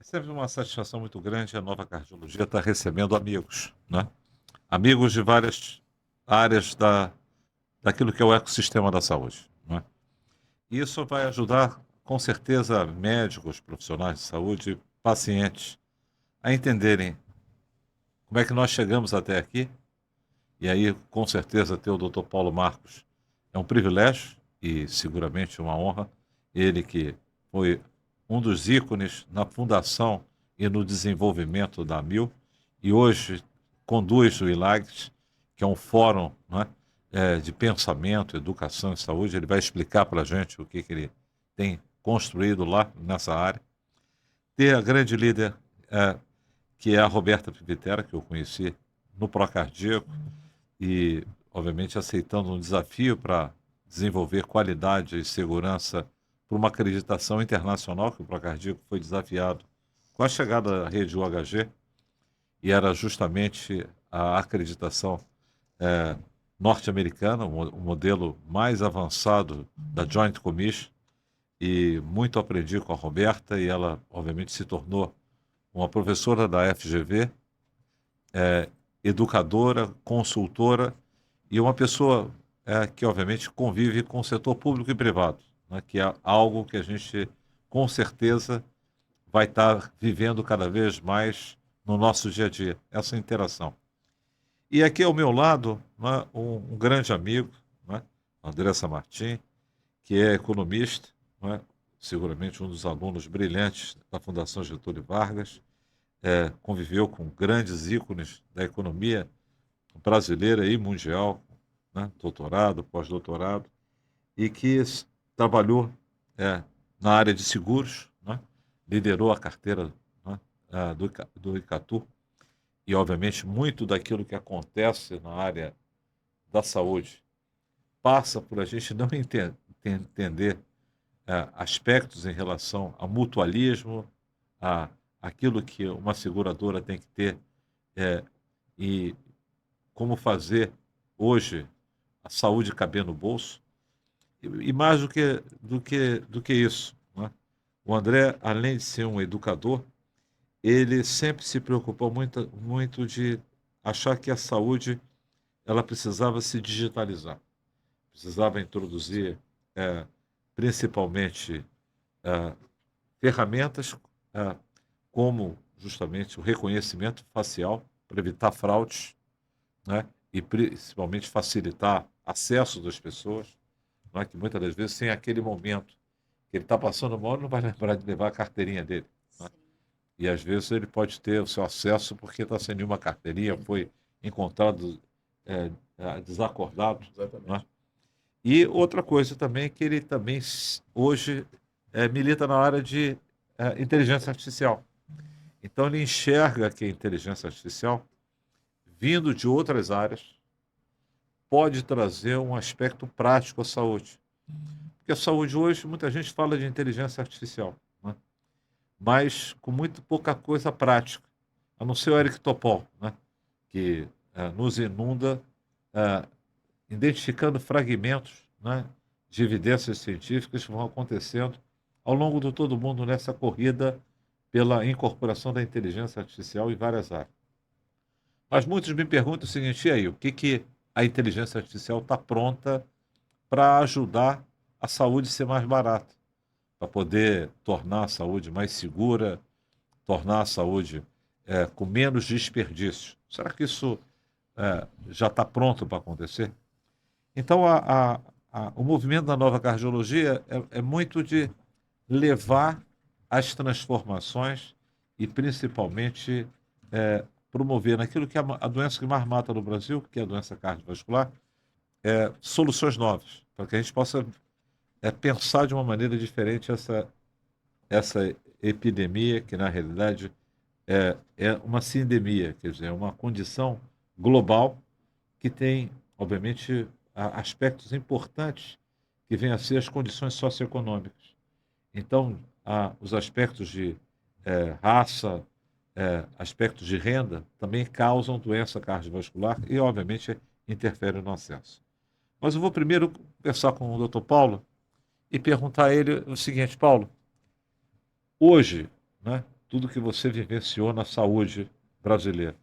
sempre uma satisfação muito grande a Nova Cardiologia estar recebendo amigos, né? Amigos de várias áreas daquilo que é o ecossistema da saúde, né? E isso vai ajudar, com certeza, médicos, profissionais de saúde, pacientes, a entenderem como é que nós chegamos até aqui. E aí, com certeza, ter o Dr. Paulo Marcos é um privilégio e seguramente uma honra. Ele que foi um dos ícones na fundação e no desenvolvimento da AMIL e hoje conduz o ILAGS, que é um fórum, né, de pensamento, educação e saúde. Ele vai explicar para a gente o que ele tem construído lá nessa área. Ter a grande líder, eh, que é a Roberta Pivitera, que eu conheci no Procardíaco, e, obviamente, aceitando um desafio para desenvolver qualidade e segurança para uma acreditação internacional, que o Procardíaco foi desafiado com a chegada da rede UHG, e era justamente a acreditação eh, norte-americana, o modelo mais avançado da Joint Commission, e muito aprendi com a Roberta, e ela, obviamente, se tornou uma professora da FGV, educadora, consultora, e uma pessoa que, obviamente, convive com o setor público e privado, né, que é algo que a gente, com certeza, vai estar vivendo cada vez mais no nosso dia a dia, essa interação. E aqui ao meu lado, né, um grande amigo, né, Andressa Martim, que é economista, né, seguramente um dos alunos brilhantes da Fundação Getúlio Vargas, conviveu com grandes ícones da economia brasileira e mundial, né, doutorado, pós-doutorado, e que trabalhou é, na área de seguros, né, liderou a carteira, né, do Icatu, e obviamente muito daquilo que acontece na área da saúde passa por a gente não entender aspectos em relação a mutualismo, a aquilo que uma seguradora tem que ter, é, e como fazer hoje a saúde caber no bolso. E mais do que isso, né? O André, além de ser um educador, ele sempre se preocupou muito de achar que a saúde ela precisava se digitalizar, precisava introduzir principalmente eh, ferramentas eh, como justamente o reconhecimento facial para evitar fraudes, né? E principalmente facilitar acesso das pessoas, não é? Que muitas das vezes sem aquele momento que ele está passando mal, ele não vai lembrar de levar a carteirinha dele, né? Sim, E às vezes ele pode ter o seu acesso porque está sem nenhuma carteirinha, foi encontrado desacordado, né? exatamente. E outra coisa também é que ele também hoje milita na área de inteligência artificial. Então ele enxerga que a inteligência artificial, vindo de outras áreas, pode trazer um aspecto prático à saúde. Porque a saúde hoje, muita gente fala de inteligência artificial, né? Mas com muito pouca coisa prática, a não ser o Eric Topol, né? Que nos inunda eh, identificando fragmentos, né, de evidências científicas que vão acontecendo ao longo de todo mundo nessa corrida pela incorporação da inteligência artificial em várias áreas. Mas muitos me perguntam o seguinte: e aí, o que, que a inteligência artificial está pronta para ajudar a saúde ser mais barata, para poder tornar a saúde mais segura, tornar a saúde com menos desperdício? Será que isso já está pronto para acontecer? Então, o movimento da nova cardiologia é muito de levar as transformações e, principalmente, promover naquilo que é a doença que mais mata no Brasil, que é a doença cardiovascular, soluções novas, para que a gente possa pensar de uma maneira diferente essa epidemia, que na realidade é uma sindemia, quer dizer, é uma condição global que tem, obviamente, aspectos importantes que vêm a ser as condições socioeconômicas. Então, os aspectos de raça, aspectos de renda, também causam doença cardiovascular e, obviamente, interferem no acesso. Mas eu vou primeiro conversar com o Dr. Paulo e perguntar a ele o seguinte: Paulo, hoje, né, tudo que você vivenciou na saúde brasileira.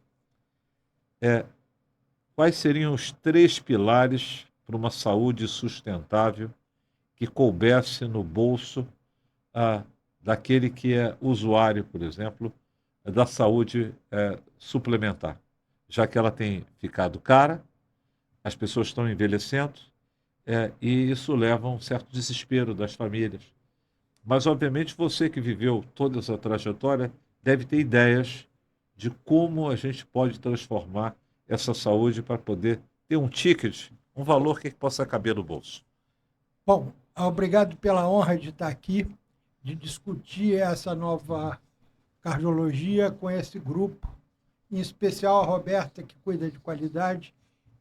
Quais seriam os 3 pilares para uma saúde sustentável que coubesse no bolso ah, daquele que é usuário, por exemplo, da saúde suplementar? Já que ela tem ficado cara, as pessoas estão envelhecendo, e isso leva a um certo desespero das famílias. Mas, obviamente, você que viveu toda essa trajetória deve ter ideias de como a gente pode transformar essa saúde para poder ter um ticket, um valor que possa caber no bolso. Bom, obrigado pela honra de estar aqui, de discutir essa nova cardiologia com esse grupo, em especial a Roberta, que cuida de qualidade,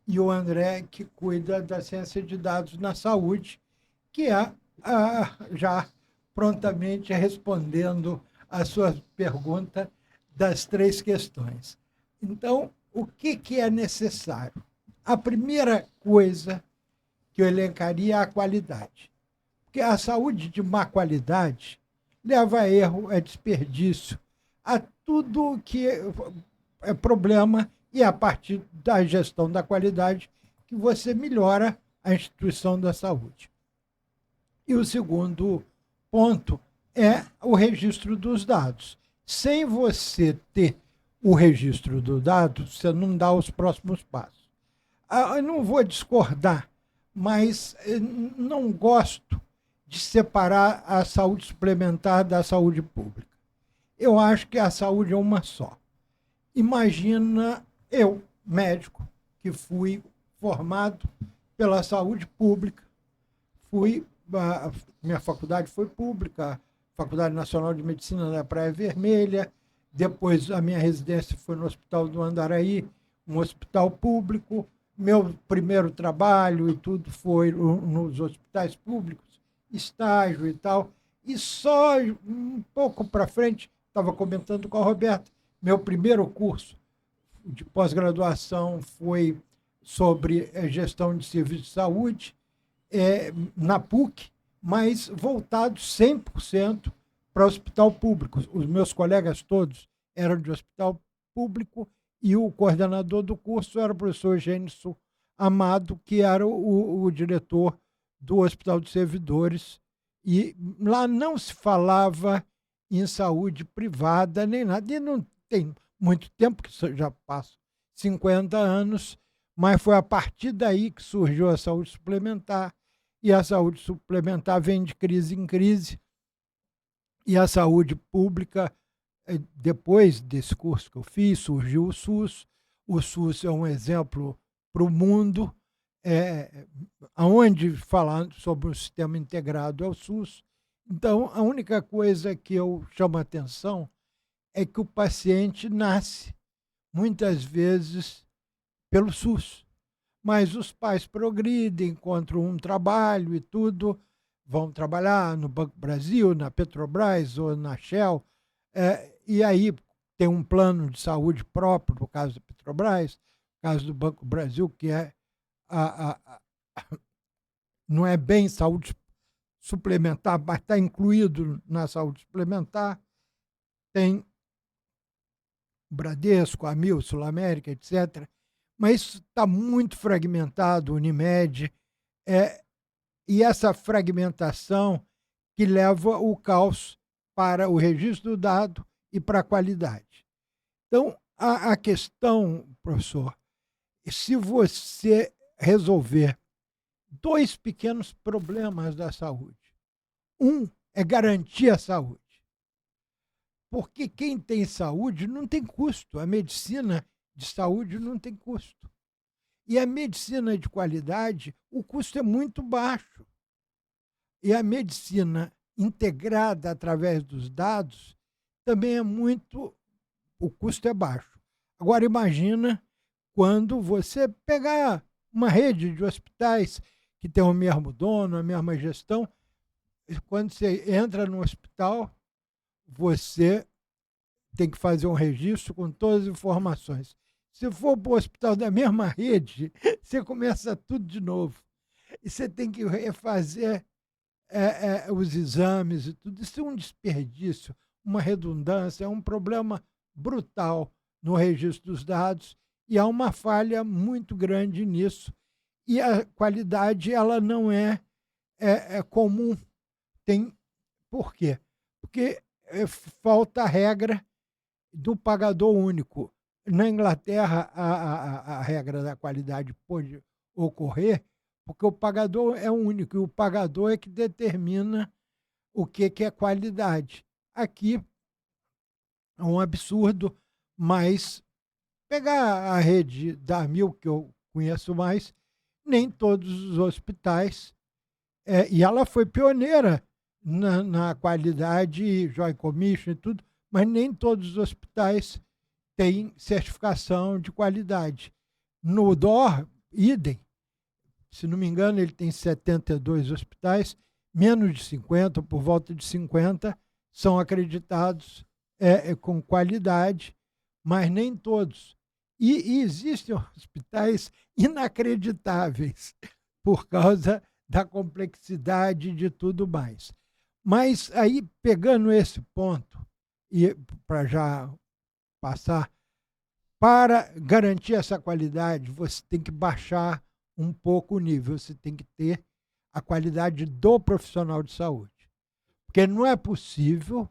e o André, que cuida da ciência de dados na saúde, que é já prontamente respondendo a sua pergunta das 3 questões. Então, o que é necessário? A primeira coisa que eu elencaria é a qualidade. Porque a saúde de má qualidade leva a erro, a desperdício, a tudo que é problema, e é a partir da gestão da qualidade que você melhora a instituição da saúde. E o segundo ponto é o registro dos dados. Sem você ter o registro do dado, você não dá os próximos passos. Eu não vou discordar, mas não gosto de separar a saúde suplementar da saúde pública. Eu acho que a saúde é uma só. Imagina eu, médico, que fui formado pela saúde pública, minha faculdade foi pública, Faculdade Nacional de Medicina da Praia Vermelha, depois a minha residência foi no Hospital do Andaraí, um hospital público, meu primeiro trabalho e tudo foi nos hospitais públicos, estágio e tal, e só um pouco para frente, estava comentando com a Roberta, meu primeiro curso de pós-graduação foi sobre gestão de serviços de saúde, na PUC, mas voltado 100% para o hospital público. Os meus colegas todos eram de hospital público e o coordenador do curso era o professor Gênison Amado, que era o diretor do Hospital dos Servidores. E lá não se falava em saúde privada nem nada. E não tem muito tempo, que já passo 50 anos, mas foi a partir daí que surgiu a saúde suplementar, e a saúde suplementar vem de crise em crise, e a saúde pública, depois desse curso que eu fiz, surgiu o SUS. O SUS é um exemplo para o mundo, aonde falar sobre o sistema integrado é o SUS. Então, a única coisa que eu chamo a atenção é que o paciente nasce, muitas vezes, pelo SUS. Mas os pais progridem, encontram um trabalho e tudo, vão trabalhar no Banco Brasil, na Petrobras ou na Shell, e aí tem um plano de saúde próprio, no caso da Petrobras, no caso do Banco Brasil, que não é bem saúde suplementar, mas está incluído na saúde suplementar. Tem Bradesco, Amil, Sul América, etc., mas isso está muito fragmentado, Unimed, e essa fragmentação que leva o caos para o registro do dado e para a qualidade. Então, a questão, professor, se você resolver 2 pequenos problemas da saúde. Um é garantir a saúde. Porque quem tem saúde não tem custo. A medicina de saúde não tem custo. E a medicina de qualidade, o custo é muito baixo. E a medicina integrada através dos dados também é muito... O custo é baixo. Agora, imagina quando você pegar uma rede de hospitais que tem o mesmo dono, a mesma gestão, quando você entra no hospital, você tem que fazer um registro com todas as informações. Se for para o hospital da mesma rede, você começa tudo de novo. E você tem que refazer os exames e tudo. Isso é um desperdício, uma redundância, é um problema brutal no registro dos dados e há uma falha muito grande nisso. E a qualidade ela não é comum. Por quê? Porque falta a regra do pagador único. Na Inglaterra, a regra da qualidade pode ocorrer porque o pagador é único e o pagador é que determina o que é qualidade. Aqui é um absurdo, mas pegar a rede da Amil, que eu conheço mais, nem todos os hospitais, e ela foi pioneira na qualidade, Joint Commission e tudo, mas nem todos os hospitais têm certificação de qualidade. No DOR, idem. Se não me engano, ele tem 72 hospitais, menos de 50, por volta de 50, são acreditados com qualidade, mas nem todos. E existem hospitais inacreditáveis por causa da complexidade de tudo mais. Mas aí, pegando esse ponto, e para já passar, para garantir essa qualidade, você tem que baixar um pouco o nível, você tem que ter a qualidade do profissional de saúde. Porque não é possível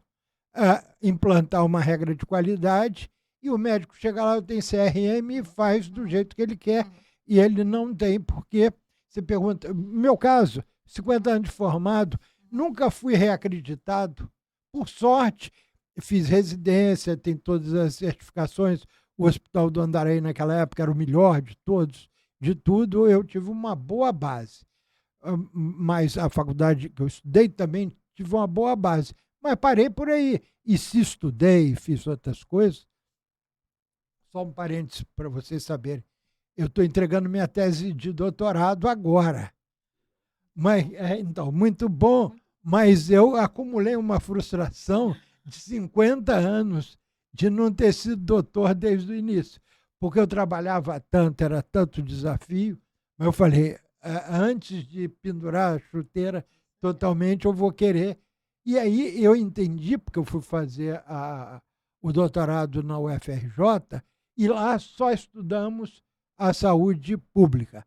implantar uma regra de qualidade e o médico chega lá, tem CRM e faz do jeito que ele quer, e ele não tem, porque você pergunta, no meu caso, 50 anos de formado, nunca fui reacreditado, por sorte, fiz residência, tem todas as certificações, o Hospital do Andaraí naquela época era o melhor de todos, de tudo, eu tive uma boa base. Mas a faculdade que eu estudei também tive uma boa base. Mas parei por aí. E se estudei, fiz outras coisas, só um parênteses para vocês saberem. Eu estou entregando minha tese de doutorado agora. Mas, então, muito bom, mas eu acumulei uma frustração de 50 anos de não ter sido doutor desde o início, porque eu trabalhava tanto, era tanto desafio, mas eu falei, antes de pendurar a chuteira totalmente, eu vou querer. E aí eu entendi, porque eu fui fazer o doutorado na UFRJ, e lá só estudamos a saúde pública,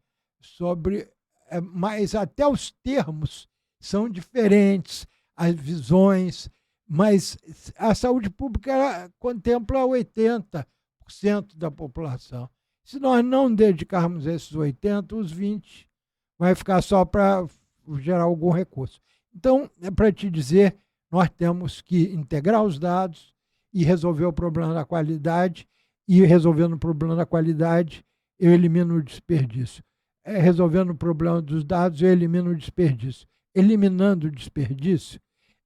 mas até os termos são diferentes, as visões, mas a saúde pública contempla 80% da população. Se nós não dedicarmos esses 80, os 20 vai ficar só para gerar algum recurso. Então, é para te dizer, nós temos que integrar os dados e resolver o problema da qualidade, e resolvendo o problema da qualidade, eu elimino o desperdício. Resolvendo o problema dos dados, eu elimino o desperdício. Eliminando o desperdício,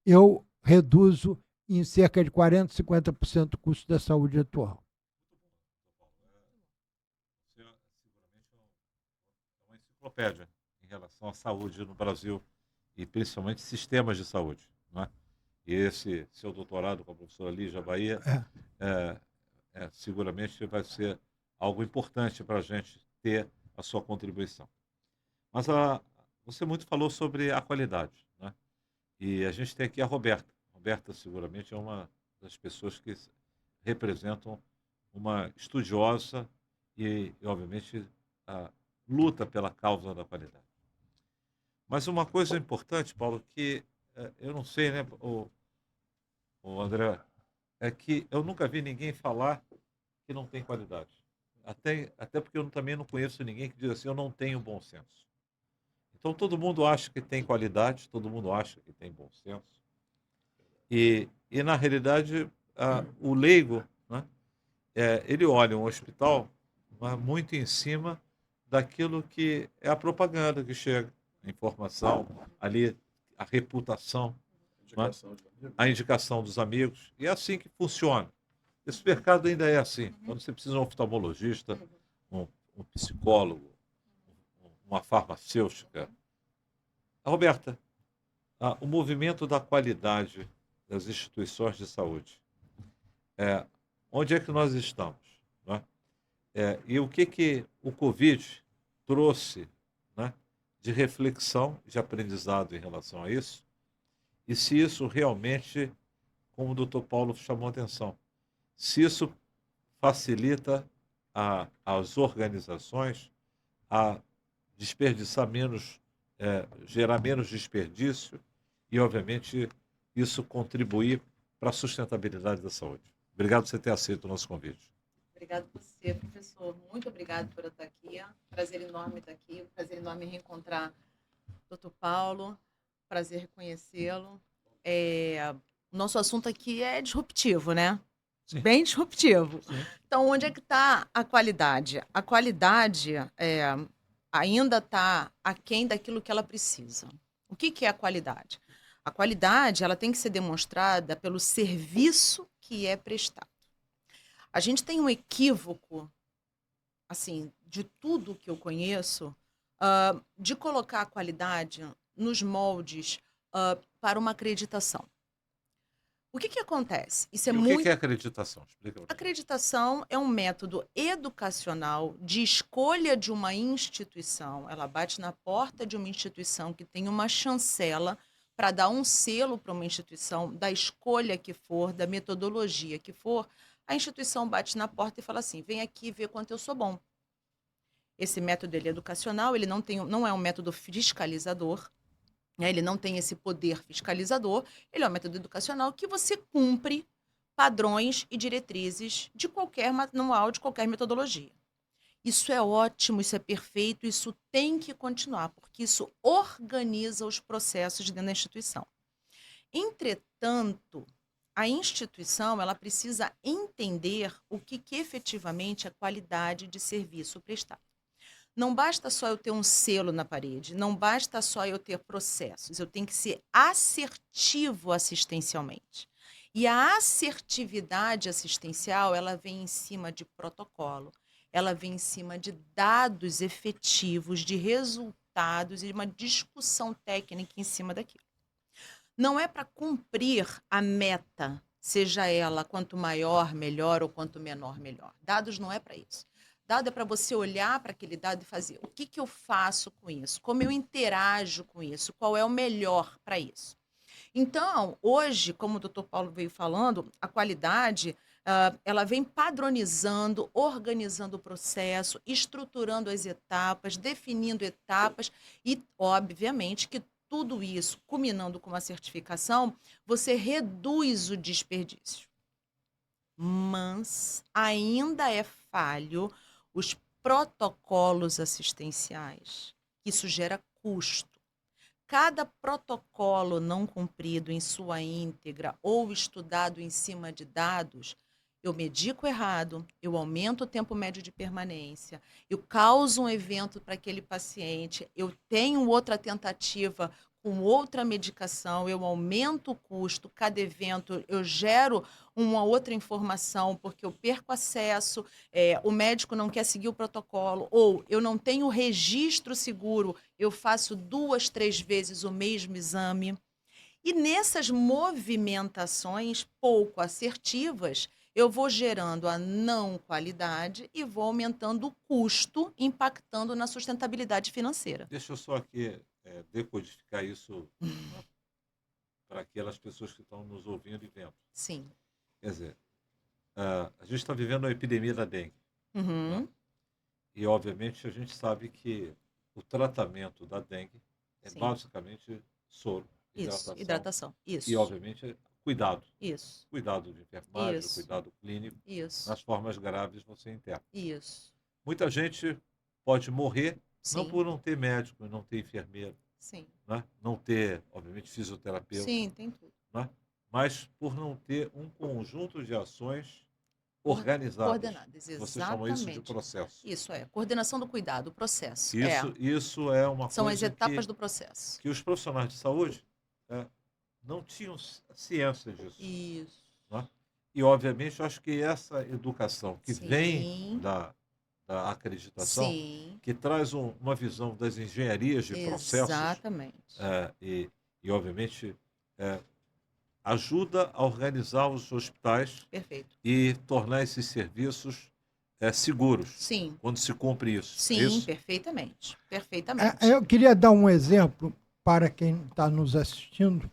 eu reduzo em cerca de 40%, 50% o custo da saúde atual. Seguramente é uma enciclopédia em relação à saúde no Brasil e principalmente sistemas de saúde. Não é? E esse seu doutorado com a professora Lígia Bahia seguramente vai ser algo importante para a gente ter a sua contribuição. Mas você muito falou sobre a qualidade, né? E a gente tem aqui a Roberta. Roberta seguramente é uma das pessoas que representam uma estudiosa e obviamente, luta pela causa da qualidade. Mas uma coisa importante, Paulo, que eu não sei, né, o André, é que eu nunca vi ninguém falar que não tem qualidade. Até porque eu também não conheço ninguém que diz assim, eu não tenho bom senso. Então todo mundo acha que tem qualidade, todo mundo acha que tem bom senso. E na realidade, o leigo, né, ele olha um hospital, mas muito em cima daquilo que é a propaganda que chega, a informação, ali a reputação, né, a indicação dos amigos. E é assim que funciona. Esse mercado ainda é assim. Quando você precisa de um oftalmologista, um psicólogo, uma farmacêutica. Roberta, o movimento da qualidade das instituições de saúde. Onde é que nós estamos? Né? E o que o Covid trouxe, né, de reflexão, de aprendizado em relação a isso? E se isso realmente como o doutor Paulo chamou a atenção, se isso facilita as organizações a desperdiçar menos, gerar menos desperdício e, obviamente, isso contribuir para a sustentabilidade da saúde. Obrigado por você ter aceito o nosso convite. Obrigado a você, professor. Muito obrigado por estar aqui. Prazer enorme estar aqui. Prazer enorme reencontrar o Dr. Paulo. Prazer reconhecê-lo. O nosso assunto aqui é disruptivo, né? Sim. Bem disruptivo. Sim. Então, onde é que está a qualidade? A qualidade ainda está aquém daquilo que ela precisa. O que é a qualidade? A qualidade ela tem que ser demonstrada pelo serviço que é prestado. A gente tem um equívoco, assim, de tudo que eu conheço, de colocar a qualidade nos moldes para uma acreditação. O que acontece? Isso é E o muito... que é acreditação? Explica pra gente. Acreditação é um método educacional de escolha de uma instituição. Ela bate na porta de uma instituição que tem uma chancela para dar um selo para uma instituição, da escolha que for, da metodologia que for. A instituição bate na porta e fala assim: vem aqui ver quanto eu sou bom. Esse método ele é educacional, ele não é um método fiscalizador, né? Ele não tem esse poder fiscalizador, ele é um método educacional que você cumpre padrões e diretrizes de qualquer manual, de qualquer metodologia. Isso é ótimo, isso é perfeito, isso tem que continuar, porque isso organiza os processos dentro da instituição. Entretanto, a instituição ela precisa entender o que efetivamente é qualidade de serviço prestado. Não basta só eu ter um selo na parede, não basta só eu ter processos, eu tenho que ser assertivo assistencialmente. E a assertividade assistencial, ela vem em cima de protocolo, ela vem em cima de dados efetivos, de resultados e uma discussão técnica em cima daquilo. Não é para cumprir a meta, seja ela quanto maior, melhor ou quanto menor, melhor. Dados não é para isso. Dado é para você olhar para aquele dado e fazer o que eu faço com isso, como eu interajo com isso, qual é o melhor para isso. Então, hoje, como o Dr. Paulo veio falando, a qualidade ela vem padronizando, organizando o processo, estruturando as etapas, definindo etapas e, obviamente, que tudo isso, culminando com uma certificação, você reduz o desperdício. Mas ainda é falho os protocolos assistenciais. Isso gera custo. Cada protocolo não cumprido em sua íntegra ou estudado em cima de dados, eu medico errado, eu aumento o tempo médio de permanência, eu causo um evento para aquele paciente, eu tenho outra tentativa com outra medicação, eu aumento o custo, cada evento eu gero uma outra informação porque eu perco acesso, o médico não quer seguir o protocolo, ou eu não tenho registro seguro, eu faço 2, 3 vezes o mesmo exame. E nessas movimentações pouco assertivas, eu vou gerando a não qualidade e vou aumentando o custo, impactando na sustentabilidade financeira. Deixa eu só aqui decodificar isso para aquelas pessoas que estão nos ouvindo e vendo. Sim. Quer dizer, a gente está vivendo a epidemia da dengue. Uhum. Né? E, obviamente, a gente sabe que o tratamento da dengue é Sim. basicamente soro, Isso, hidratação. Isso. e, obviamente, cuidado. Isso. Cuidado de enfermagem, Isso. cuidado clínico. Isso. Nas formas graves você interna. Isso. Muita gente pode morrer, não Sim. por não ter médico, não ter enfermeiro, Sim. né? Não ter, obviamente, fisioterapeuta, Sim, tem tudo. né? Mas por não ter um conjunto de ações organizadas. Coordenadas, Você chama isso de exatamente. processo. Isso é, coordenação do cuidado, o processo. Isso é uma São coisa as etapas do processo. que os profissionais de saúde não tinham ciência disso. Isso. Né? E, obviamente, eu acho que essa educação que Sim. vem da acreditação, Sim. que traz uma visão das engenharias de processos, Exatamente. e, obviamente, ajuda a organizar os hospitais. Perfeito. E tornar esses serviços seguros. Sim. Quando se cumpre isso. Sim, É isso? perfeitamente. Perfeitamente. Eu queria dar um exemplo para quem está nos assistindo,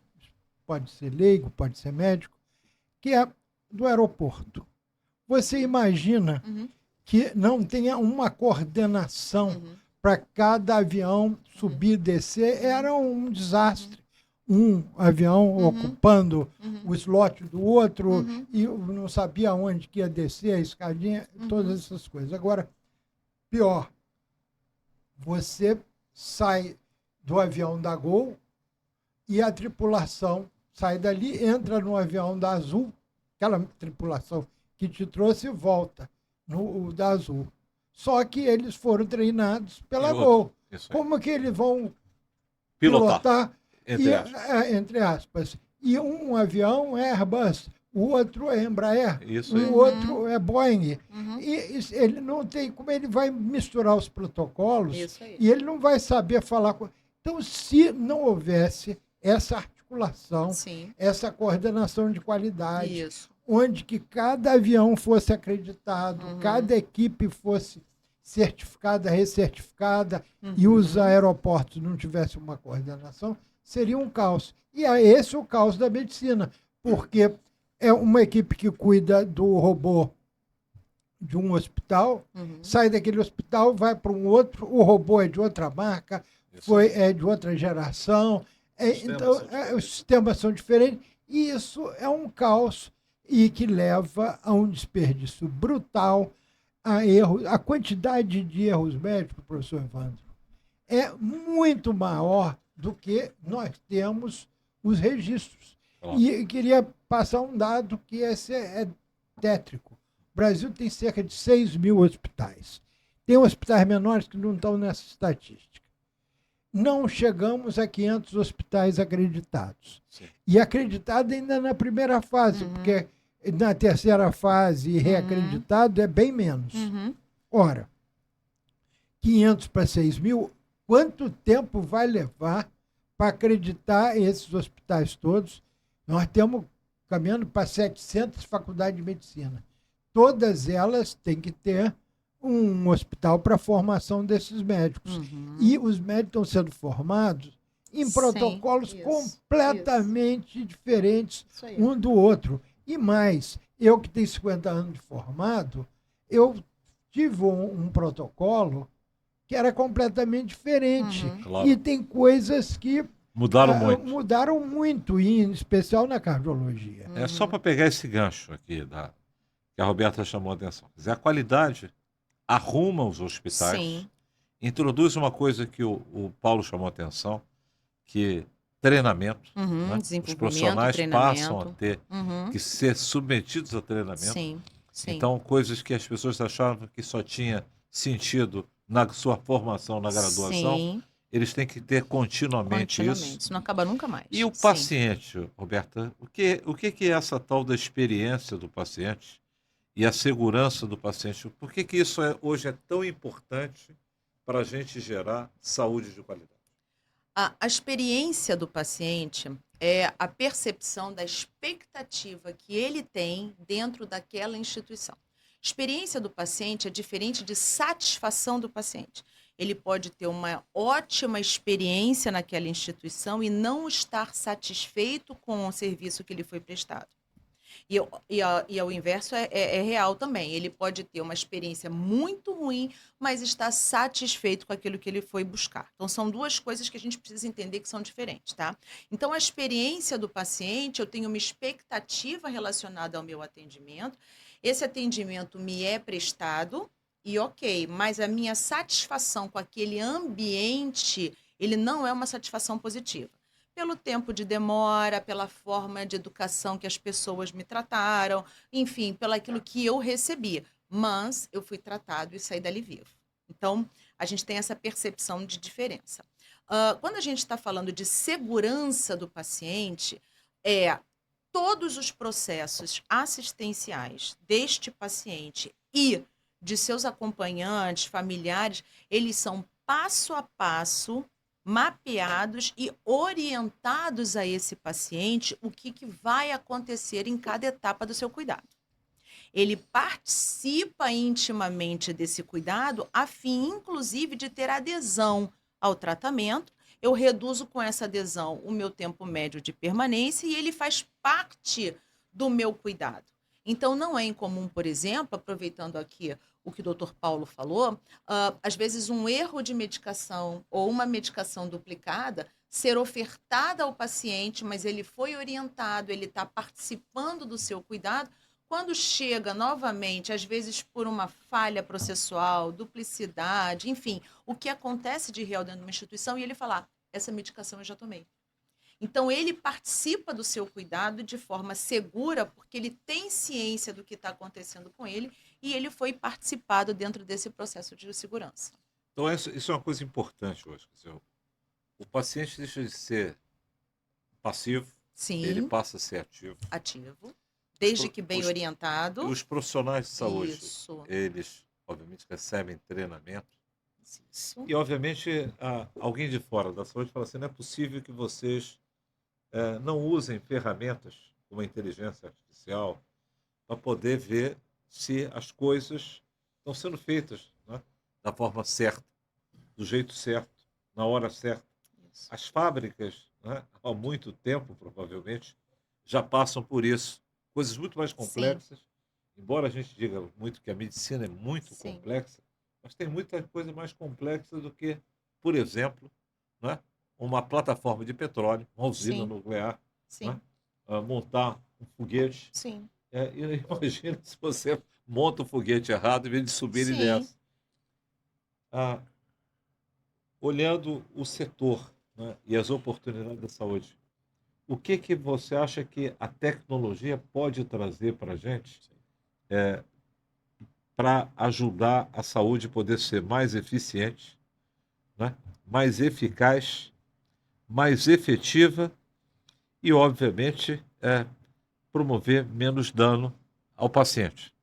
pode ser leigo, pode ser médico. que é do aeroporto. Você imagina Uhum. que não tenha uma coordenação Uhum. para cada avião subir e descer? Era um desastre. Um avião ocupando Uhum. o slot do outro Uhum. e não sabia onde que ia descer, a escadinha, todas essas coisas. Agora, pior, você sai do avião da Gol e a tripulação sai dali, entra no avião da Azul, aquela tripulação que te trouxe e volta no da Azul. Só que eles foram treinados pela E outro, Gol. isso aí. Como que eles vão Pilotar, pilotar? entre E, aspas. entre aspas. E um avião é Airbus, o outro é Embraer, Isso aí. o outro é Boeing. Uhum. E ele não tem como ele vai misturar os protocolos Isso aí. e ele não vai saber falar com. Então, se não houvesse essa articulação, Sim. essa coordenação de qualidade, Isso. onde que cada avião fosse acreditado, cada equipe fosse certificada, recertificada, e os aeroportos não tivessem uma coordenação, seria um caos. E é esse o caos da medicina, porque é uma equipe que cuida do robô de um hospital, sai daquele hospital, vai para um outro, o robô é de outra marca, é de outra geração, então os sistemas são diferentes, e isso é um caos e que leva a um desperdício brutal, a erros, a quantidade de erros médicos, professor Evandro, é muito maior do que nós temos os registros. E queria passar um dado que esse é tétrico. O Brasil tem cerca de 6 mil hospitais. Tem hospitais menores que não estão nessa estatística. Não chegamos a 500 hospitais acreditados. Sim. E acreditado ainda na primeira fase, porque na terceira fase reacreditado é bem menos. Ora, 500 para 6 mil, quanto tempo vai levar para acreditar esses hospitais todos? Nós temos caminhando para 700 faculdades de medicina. Todas elas têm que ter um hospital para a formação desses médicos. E os médicos estão sendo formados em protocolos completamente diferentes um do outro. E mais, eu que tenho 50 anos de formado, eu tive um protocolo que era completamente diferente. Claro. E tem coisas que mudaram muito, em especial na cardiologia. É só para pegar esse gancho aqui que a Roberta chamou a atenção. Quer dizer, a qualidade arruma os hospitais, Sim. introduz uma coisa que o Paulo chamou a atenção, que treinamento. Né? Os profissionais passam a ter que ser submetidos a treinamento. Sim. Sim. Então, coisas que as pessoas achavam que só tinha sentido na sua formação, na graduação, Sim. eles têm que ter continuamente isso. Isso não acaba nunca mais. E o paciente, Roberta, o que é essa tal da experiência do paciente e a segurança do paciente? Por que isso hoje é tão importante para a gente gerar saúde de qualidade? A experiência do paciente é a percepção da expectativa que ele tem dentro daquela instituição. Experiência do paciente é diferente de satisfação do paciente. Ele pode ter uma ótima experiência naquela instituição e não estar satisfeito com o serviço que lhe foi prestado. E ao inverso é real também. Ele pode ter uma experiência muito ruim, mas estar satisfeito com aquilo que ele foi buscar. Então, são duas coisas que a gente precisa entender que são diferentes, tá? Então, a experiência do paciente, eu tenho uma expectativa relacionada ao meu atendimento. Esse atendimento me é prestado e ok, mas a minha satisfação com aquele ambiente, ele não é uma satisfação positiva. Pelo tempo de demora, pela forma de educação que as pessoas me trataram, enfim, pelo aquilo que eu recebi. Mas eu fui tratado e saí dali vivo. Então, a gente tem essa percepção de diferença. Quando a gente está falando de segurança do paciente, todos os processos assistenciais deste paciente e de seus acompanhantes, familiares, eles são passo a passo mapeados e orientados a esse paciente o que vai acontecer em cada etapa do seu cuidado. Ele participa intimamente desse cuidado a fim, inclusive, de ter adesão ao tratamento. Eu reduzo com essa adesão o meu tempo médio de permanência e ele faz parte do meu cuidado. Então, não é incomum, por exemplo, aproveitando aqui o que o Dr. Paulo falou, às vezes um erro de medicação ou uma medicação duplicada ser ofertada ao paciente, mas ele foi orientado, ele está participando do seu cuidado. Quando chega novamente, às vezes por uma falha processual, duplicidade, enfim, o que acontece de real dentro de uma instituição, e ele falar, essa medicação eu já tomei. Então, ele participa do seu cuidado de forma segura, porque ele tem ciência do que está acontecendo com ele e ele foi participado dentro desse processo de segurança. Então, isso é uma coisa importante hoje. Quer dizer, o paciente deixa de ser passivo, ele Sim, passa a ser ativo. ativo, desde que bem E orientado. os profissionais de saúde, Isso, eles, obviamente, recebem treinamento. isso. E, obviamente, alguém de fora da saúde fala assim, não é possível que vocês não usem ferramentas como a inteligência artificial para poder ver se as coisas estão sendo feitas, né, da forma certa, do jeito certo, na hora certa. Isso. As fábricas, né, há muito tempo, provavelmente, já passam por isso. Coisas muito mais complexas, embora a gente diga muito que a medicina é muito Sim. complexa, mas tem muita coisa mais complexa do que, por exemplo, né, uma plataforma de petróleo, uma usina Sim. nuclear, Sim, né, montar um foguete. sim, E imagina se você monta o foguete errado em vez de subir ele sim. desce. Olhando o setor, né, e as oportunidades da saúde, o que você acha que a tecnologia pode trazer para a gente para ajudar a saúde poder ser mais eficiente, né, mais eficaz, mais efetiva e, obviamente, promover menos dano ao paciente?